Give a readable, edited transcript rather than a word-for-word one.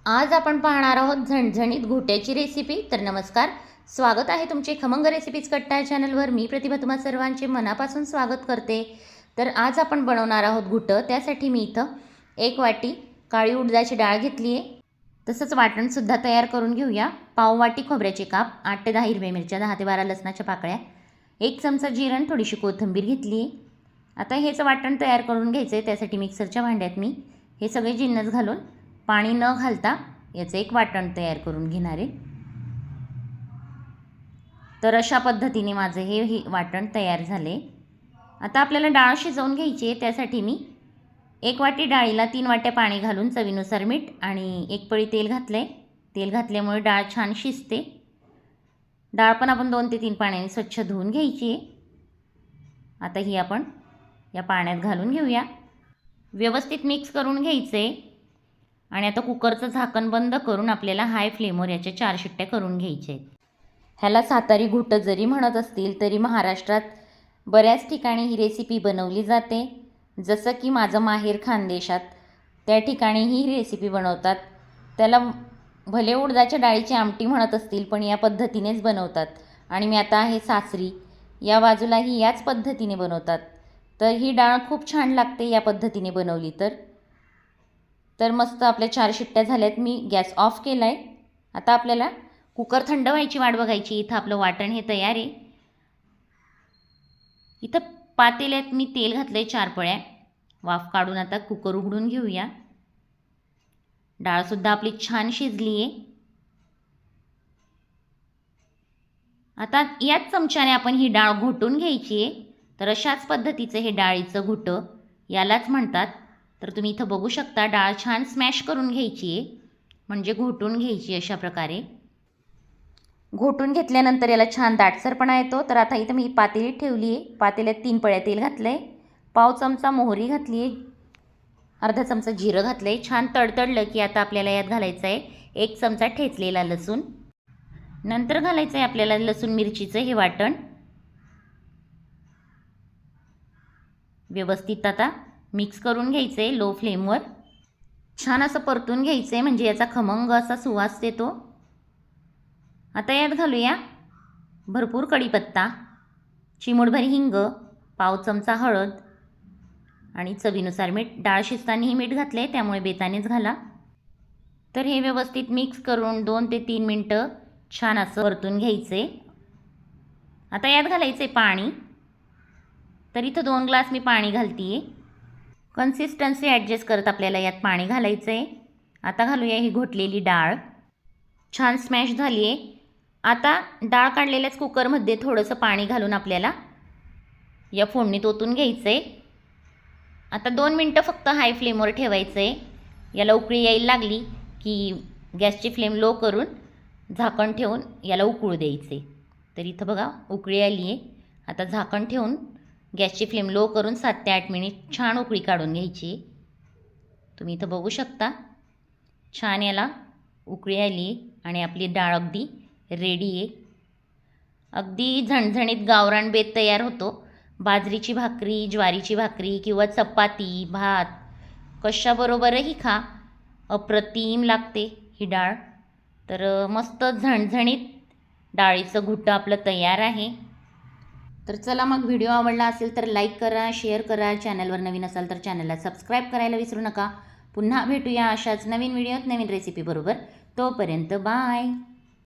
आज आपण पाहणार आहोत झणझणीत घोट्याची रेसिपी। तर नमस्कार, स्वागत आहे तुमचे खमंग रेसिपीज कट्टा चॅनलवर। मी प्रतिभा तुम्हा सर्वांचे मनापासून स्वागत करते। तर आज आपण बनवणार आहोत घुटं। त्यासाठी मी इथं 1 वाटी काळी उडदाची डाळ घेतली आहे। तसंच वाटणसुद्धा तयार करून घेऊया। पाव वाटी खोबऱ्याचे काप, 8 ते 10 हिरव्या मिरच्या, 10 ते 12 लसणाच्या पाकळ्या, 1 चमचा जिरं, थोडीशी कोथिंबीर घेतली आहे। आता हेच वाटण तयार करून घ्यायचे। त्यासाठी मिक्सरच्या भांड्यात मी हे सगळे जिन्नस घालून पाणी न घालता याचं एक वाटण तयार करून घेणार आहे। तर अशा पद्धतीने माझे हे वाटण तयार झाले। आता आपल्याला डाळ शिजवून घ्यायची आहे। त्यासाठी मी 1 वाटी डाळीला 3 वाट्या पाणी घालून चवीनुसार मीठ आणि 1 पळी तेल घातले। तेल घातल्यामुळे डाळ छान शिजते। डाळ पण आपण 2 ते 3 पाण्याने स्वच्छ धुवून घ्यायची आहे। आता ही आपण या पाण्यात घालून घेऊया। व्यवस्थित मिक्स करून घ्यायचे आणि आता कुकरचं झाकण बंद करून आपल्याला हाय फ्लेमवर याच्या 4 शिट्ट्या करून घ्यायच्या आहेत। ह्याला सातारी घुटं जरी म्हणत असतील तरी महाराष्ट्रात बऱ्याच ठिकाणी ही रेसिपी बनवली जाते। जसं की माझं माहेर खानदेशात, त्या ठिकाणी ही रेसिपी बनवतात। त्याला भले उडदाच्या डाळीची आमटी म्हणत असतील पण या पद्धतीनेच बनवतात। आणि मी आता आहे सासरी, या बाजूलाही याच पद्धतीने बनवतात। तर ही डाळ खूप छान लागते या पद्धतीने बनवली तर मस्त आपल्या 4 शिट्ट्या झाल्यात। मी गॅस ऑफ केला आहे। आता आपल्याला कुकर थंड व्हायची वाट बघायची। इथं आपलं वाटण हे तयार आहे। इथं पातेल्यात मी तेल घातलंय 4 पळ्या। वाफ काढून आता कुकर उघडून घेऊया। डाळसुद्धा आपली छान शिजली आहे। आता याच चमच्याने आपण ही डाळ घोटून घ्यायची आहे। तर अशाच पद्धतीचं हे डाळीचं घुटं यालाच म्हणतात। तर तुम्ही इथं बघू शकता डाळ छान स्मॅश करून घ्यायची आहे, म्हणजे घोटून घ्यायची। अशा प्रकारे घोटून घेतल्यानंतर याला छान दाटसरपणा येतो। तर आता इथं मी पातेली ठेवली आहे। पातेल्यात 3 पळ्या तेल घातलं आहे, पाव चमचा मोहरी घातली आहे, अर्धा चमचा जिरं घातलं आहे। छान तडतडलं की आता आपल्याला यात घालायचं आहे 1 चमचा ठेचलेला लसूण। नंतर घालायचं आहे आपल्याला लसूण मिरचीचं हे वाटण। व्यवस्थित आता मिक्स करून घ्यायचं आहे लो फ्लेमवर। छान असं परतून घ्यायचं आहे, म्हणजे याचा खमंग असा सुवास येतो। आता यात घालूया भरपूर कढीपत्ता, चिमूटभर हिंग, पाव चमचा हळद आणि चवीनुसार मीठ। डाळ शिजतानाही मीठ घातलं आहे, त्यामुळे बेतानेच घाला। तर हे व्यवस्थित मिक्स करून 2 ते 3 मिनटं छान असं परतून घ्यायचं आहे। आता यात घालायचं आहे पाणी। तर इथं 2 ग्लास मी पाणी घालते आहे। कन्सिस्टन्सी ॲडजस्ट करत आपल्याला यात पाणी घालायचं आहे। आता घालूया ही घोटलेली डाळ। छान स्मॅश झाली आहे। आता डाळ काढलेल्याच कुकरमध्ये थोडंसं पाणी घालून आपल्याला या फोडणीत ओतून घ्यायचं आहे। आता 2 मिनटं फक्त हाय फ्लेमवर ठेवायचं आहे। याला उकळी यायला लागली की गॅसची फ्लेम लो करून झाकण ठेवून याला उकळू द्यायचे। तर इथं बघा उकळी आली आहे। आता झाकण ठेवून गॅसची फ्लेम लो करून 7 ते 8 मिनिट छान उकळी काढून घ्यायची। तुम्ही इथं बघू शकता छान याला उकळी आली आणि आपली डाळ अगदी रेडी आहे। अगदी झणझणीत गावरान बेत तयार होतो। बाजरीची भाकरी, ज्वारीची भाकरी किंवा चपाती, भात कशाबरोबरही खा, अप्रतिम लागते ही डाळ। तर मस्त झणझणीत डाळीचं घुटं आपलं तयार आहे। तर चला मग, व्हिडिओ आवडला असेल तर लाईक करा, शेअर करा। चॅनलवर नवीन असाल तर चॅनलला सबस्क्राईब करायला विसरू नका। पुन्हा भेटूया अशाच नवीन व्हिडिओत नवीन रेसिपी बरोबर। तोपर्यंत बाय।